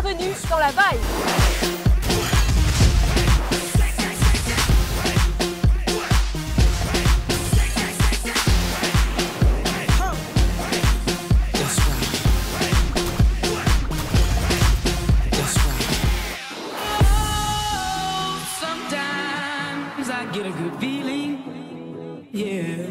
bienvenue dans la Vibe. Get a good feeling, yeah.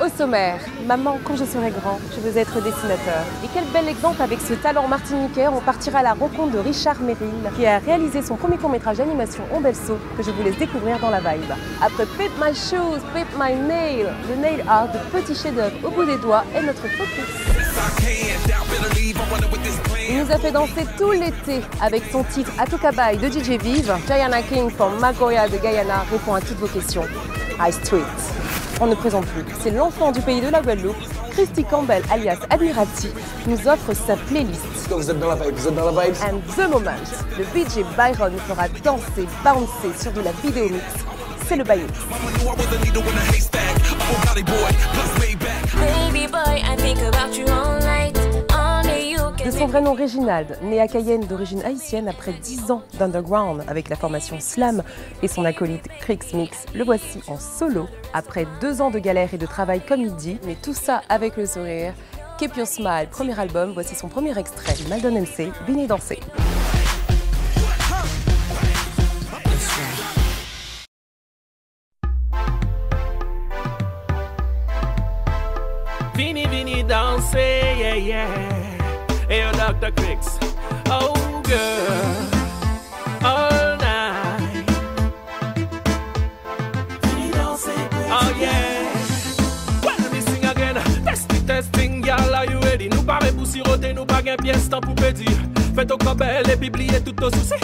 Au sommaire, maman, quand je serai grand, je veux être dessinateur. Et quel bel exemple avec ce talent martiniquais, on partira à la rencontre de Richard Merrill, qui a réalisé son premier court-métrage d'animation En Belso, que je vous laisse découvrir dans la Vibe. Après Pip My Shoes, Pip My Nail, le nail art de petits chefs-d'œuvre au bout des doigts est notre focus. Il nous a fait danser tout l'été avec son titre Atukabai de DJ Vive. Diana King from Magoya de Guyana répond à toutes vos questions. High Street. On ne présente plus, c'est l'enfant du pays de la Guadeloupe, Christy Campbell alias Admiralty, nous offre sa playlist. Vous êtes dans la vibe, vous êtes dans la vibe. And the moment, le DJ Byron nous fera danser, bouncer sur de la vidéo mix. C'est le Bayo. De son vrai nom Réginald, né à Cayenne d'origine haïtienne après 10 ans d'underground avec la formation Slam et son acolyte Crix Mix, le voici en solo après 2 ans de galère et de travail comme il dit, mais tout ça avec le sourire. Keep Your Smile, premier album, voici son premier extrait, Maldon MC, venez danser. Vini danser, yeah, yeah. Hey, yo, Dr. Crix. Oh, girl. All night. Vini danser. Oh, yeah. Well, me sing again. Testing, girl, are you ready? Nous paraît pour siroter, nous pas gain pièce, tant pour pédir. Faites au cobel et puis pliez tout au souci.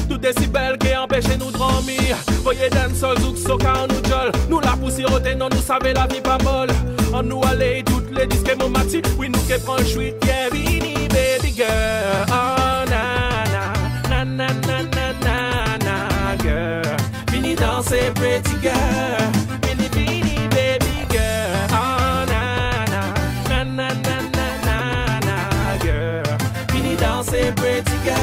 Tout est si belle qui empêche nous de dormir. Voyez dancehall, zouk, soca, nous jol. Nous la pour siroter, non, nous savons la vie pas molle. On nous allait toutes les disques et mon mati. Oui, nous qui prend le chouette, yeah, vini, baby girl. Oh, na, na, na, na, na, na, na, girl. Vini danser, pretty girl. Vini, vini, baby girl. Oh, na, na, na, na, na, na, na, girl. Vini danser, pretty girl.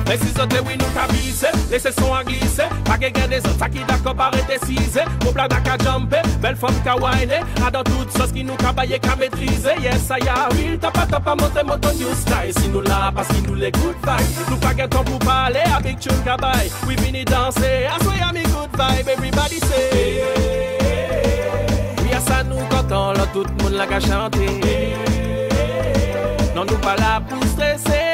Mais si autres oui nous cabissent, laissez son à glisser. Pas quelqu'un des autres, ça qui d'accord par être cisé. Mon plat d'aka jumper, belle femme ka whine. A dans toute sauce qui nous cabaye ka maîtriser. Yes, I a will, t'as pas monter mon new style. Si nous là, parce qu'il nous les good vibes. Nous pas qu'un temps pour parler avec Chun Kabay. We vini danser, I swear I'm a good vibe, everybody say. Oui, à ça nous content, là tout le monde l'a qu'à chanter. Non, nous pas là pour stresser.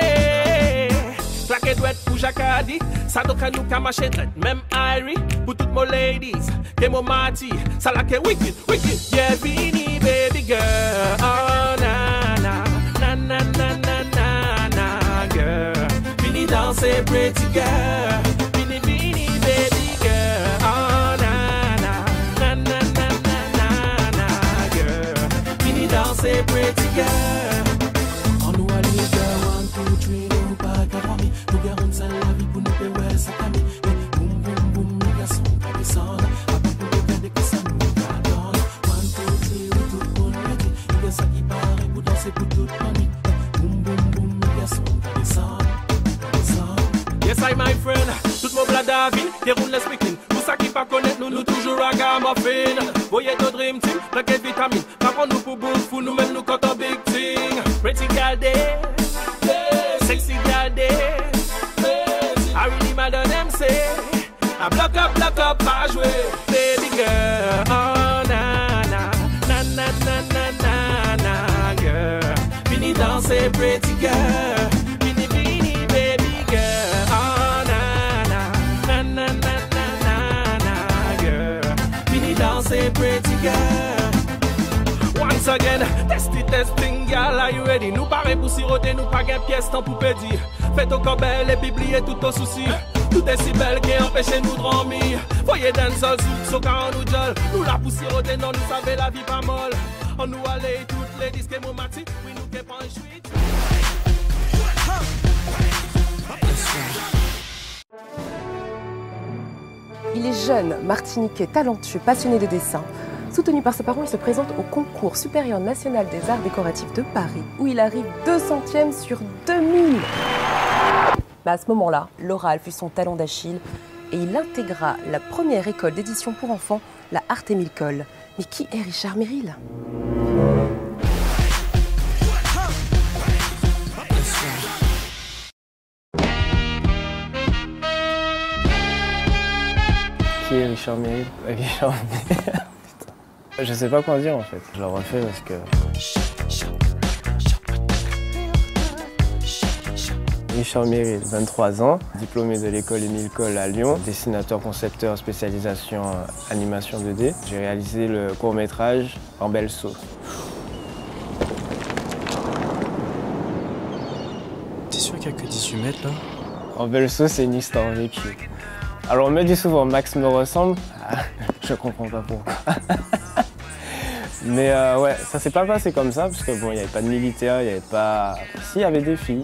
Claquet douette pour Jacadi, ça doit nous kamacher drette, même Irie, pour toutes mes ladies, que mon mati, ça la que wicked, yeah, vini, baby girl, oh na na, na na na na na na, girl, vini danser, pretty girl, vini, baby girl, oh na na, na na na na na, girl, vini danser, pretty girl. On nous allait girl, 1, 2, 3, nous pas qu'à dormir. Nous gardons ça la vie pour nous payer ça camé. Boum boum boum, les garçons qui descendent. Après pour regarder que ça nous pardonne. 1, 2, 3, oui tout le monde ready. Il y a ça qui paraît pour danser pour toute la nuit. Boum boum boum, les garçons qui descendent. Yes I my friend, tout mon plat d'avine, qui roule les speaking. Pour ça qui pas connaître nous, nous toujours à gamophine. Voyez ton dream team, la quelle vitamine. Pas prendre nous pour bouffe, nous même nous quand on big thing. Pretty girl day, sexy girl day. I really mad on them say I block up, pas jouer. Baby girl, oh na na, na na na na na na, girl. Vini danser, pretty girl. Vini, baby girl, oh na na, na na na na na, girl. Vini danser, pretty girl. Once again, testing, girl, are you ready? Nous paraît pour siroter, nous pas gain pièce, tant pour pédir. Faites au cobel et puis pliez tout au souci. Tout est si belle qui empêche nous de dormir. Voyez dancehall, zouk, soca, nous jol. Nous la pour siroter, non, nous savons la vie pas molle. On nous allait toutes les disques et mon maxi. Oui, nous qui prend un chouette. Il est jeune, martiniquais, talentueux, passionné de dessin. Soutenu par ses parents, il se présente au concours supérieur national des arts décoratifs de Paris, où il arrive 200e sur 2000. À ce moment-là, l'oral fut son talon d'Achille et il intégra la première école d'édition pour enfants, la Artémile Coll. Mais qui est Richard Merrill? Qui est Richard Merrill? Richard Merrill. Je sais pas quoi dire en fait. Je le refais parce que... Richard Merrill, 23 ans, diplômé de l'école Émile Coll à Lyon, dessinateur, concepteur, spécialisation animation 2D. J'ai réalisé le court-métrage Ambelso. T'es sûr qu'il n'y a que 18 mètres là? Ambelso, c'est une histoire vécue. Alors on me dit souvent Max me ressemble, je comprends pas pourquoi. Mais ouais, ça s'est pas passé comme ça parce que bon, il n'y avait pas de militaires, il n'y avait pas... Si, il y avait des filles.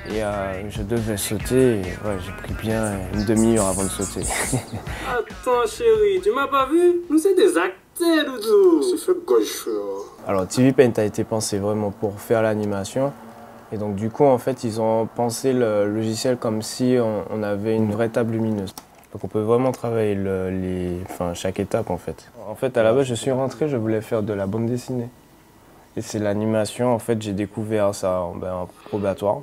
Et je devais sauter, et ouais, j'ai pris bien une demi-heure avant de sauter. Attends chérie, tu m'as pas vu? Nous c'est des acteurs, Doudou. C'est fait gauche. Alors TV Paint a été pensé vraiment pour faire l'animation. Et donc du coup, en fait, ils ont pensé le logiciel comme si on avait une vraie table lumineuse. Donc on peut vraiment travailler chaque étape en fait. En fait, à la base, je suis rentré, je voulais faire de la bande dessinée. Et c'est l'animation, en fait, j'ai découvert ça en probatoire.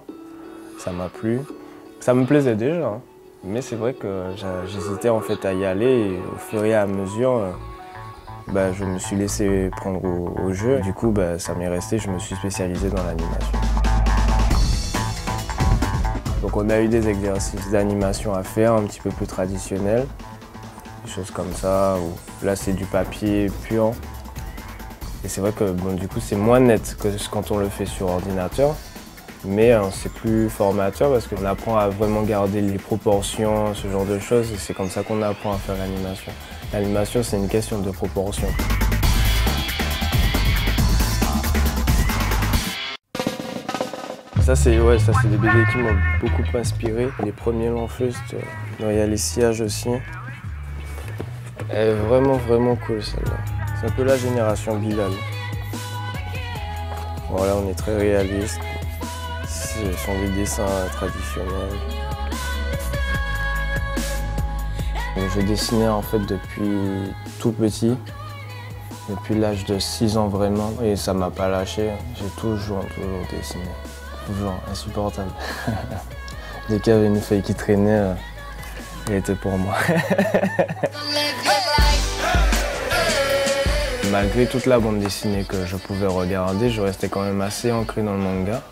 Ça m'a plu. Ça me plaisait déjà, hein. Mais c'est vrai que j'hésitais en fait à y aller et au fur et à mesure, je me suis laissé prendre au jeu. Du coup, ça m'est resté, je me suis spécialisé dans l'animation. Donc on a eu des exercices d'animation à faire un petit peu plus traditionnels, des choses comme ça. Là c'est du papier pur. Et c'est vrai que du coup c'est moins net que quand on le fait sur ordinateur. Mais c'est plus formateur parce qu'on apprend à vraiment garder les proportions, ce genre de choses. Et c'est comme ça qu'on apprend à faire l'animation. L'animation, c'est une question de proportion. Ça, c'est des BD qui m'ont beaucoup inspiré. Les premiers longs feux, il y a les sillages aussi. Elle est vraiment, vraiment cool celle-là. C'est un peu la génération Bilal. Voilà, on est très réaliste. Ce sont des dessins traditionnels. Je dessinais en fait depuis tout petit, depuis l'âge de 6 ans vraiment, et ça m'a pas lâché. J'ai toujours dessiné, toujours insupportable. Dès qu'il y avait une feuille qui traînait, elle était pour moi. Malgré toute la bande dessinée que je pouvais regarder, je restais quand même assez ancré dans le manga.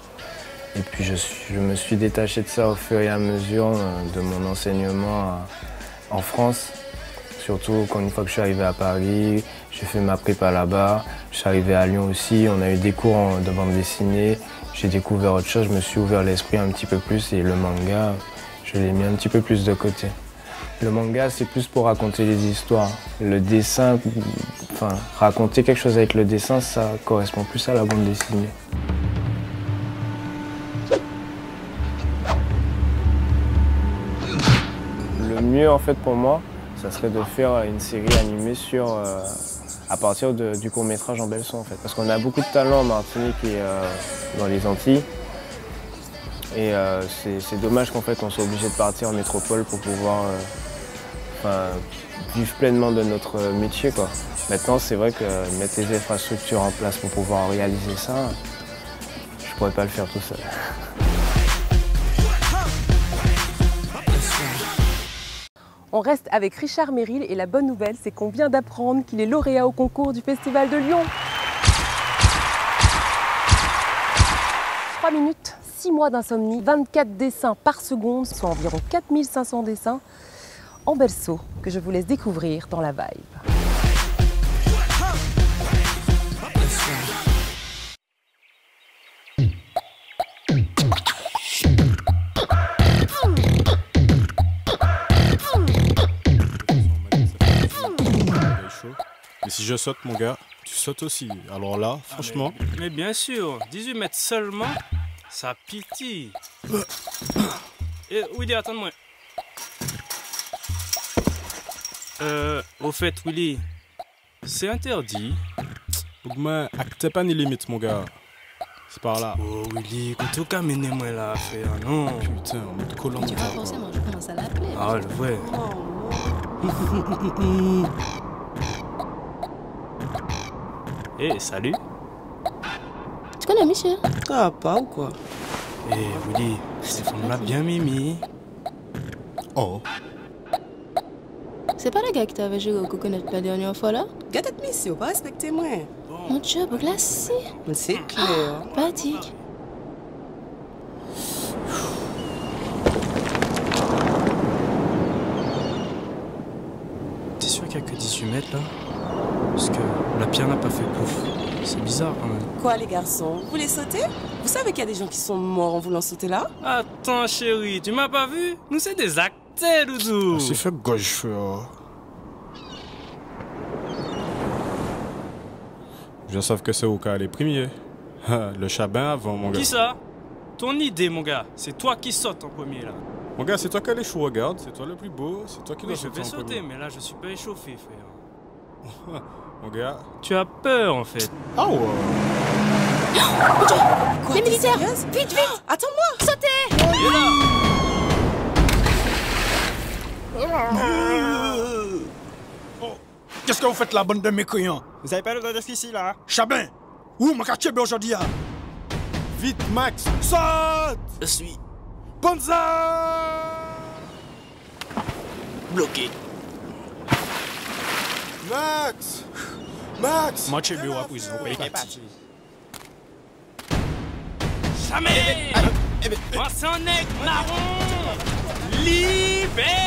Et puis je me suis détaché de ça au fur et à mesure de mon enseignement en France. Surtout une fois que je suis arrivé à Paris, j'ai fait ma prépa là-bas. Je suis arrivé à Lyon aussi, on a eu des cours de bande dessinée. J'ai découvert autre chose, je me suis ouvert l'esprit un petit peu plus et le manga, je l'ai mis un petit peu plus de côté. Le manga, c'est plus pour raconter les histoires. Le dessin, raconter quelque chose avec le dessin, ça correspond plus à la bande dessinée. Le mieux en fait pour moi, ça serait de faire une série animée à partir du court-métrage Ambelso en fait. Parce qu'on a beaucoup de talent en Martinique et dans les Antilles. Et c'est dommage qu'en fait on soit obligé de partir en métropole pour pouvoir vivre pleinement de notre métier, quoi. Maintenant c'est vrai que mettre les infrastructures en place pour pouvoir réaliser ça, je pourrais pas le faire tout seul. On reste avec Richard Merrill et la bonne nouvelle, c'est qu'on vient d'apprendre qu'il est lauréat au concours du Festival de Lyon. 3 minutes, 6 mois d'insomnie, 24 dessins par seconde, soit environ 4500 dessins. Ambelso, que je vous laisse découvrir dans la vibe. Mais si je saute, mon gars, tu sautes aussi. Alors là, franchement... Mais bien sûr, 18 mètres seulement, ça pitié. Willy, attends-moi. Au fait, Willy, c'est interdit. Moi, acte pas les limites, mon gars. C'est par là. Oh, Willy, quand tu m'amener moi là, frère, non. Putain, on met de collant. Tu vas forcément, je commence à l'appeler. Ah, le vrai. Eh, salut. Tu connais Michel? Ah, pas ou quoi? Eh, Willy, cette femme-là bien mimi. Oh. C'est pas le gars qui t'avait joué au coconut la dernière fois là? Gâte monsieur, pas respecter moi. Mon Dieu, pour glacé. Mais c'est clair. Pratique. T'es sûr qu'il y a que 18 mètres là? Parce que la pierre n'a pas fait pouf. C'est bizarre quand même. Quoi les garçons, vous voulez sauter? Vous savez qu'il y a des gens qui sont morts en voulant sauter là? Attends chérie, tu m'as pas vu? Nous c'est des acteurs, doudou. C'est fait gauche, frère. Je sais que c'est au cas les premiers. Le chabin avant, mon gars. Qui ça? Ton idée, mon gars. C'est toi qui sautes en premier là. Mon gars, c'est toi qui as les choux, regarde. C'est toi le plus beau. C'est toi qui dois Oui, je sauter vais en sauter, premier. mais là je suis pas échauffé, frère. Mon gars. Tu as peur en fait. Ah ouais. Quoi, Les t'es militaires! sérieuse? Vite, vite! Attends-moi! Sautez! Il est là. Qu'est-ce que vous faites là, bande de mécréants? Vous avez pas le droit d'être ici, là? Chabin! Où ma quartier aujourd'hui? Vite, Max. Saute! Je suis Bonza! bloqué. Max! Max! Moi, je suis à prison. Jamais! Moi, c'est un aigle marron! Libère!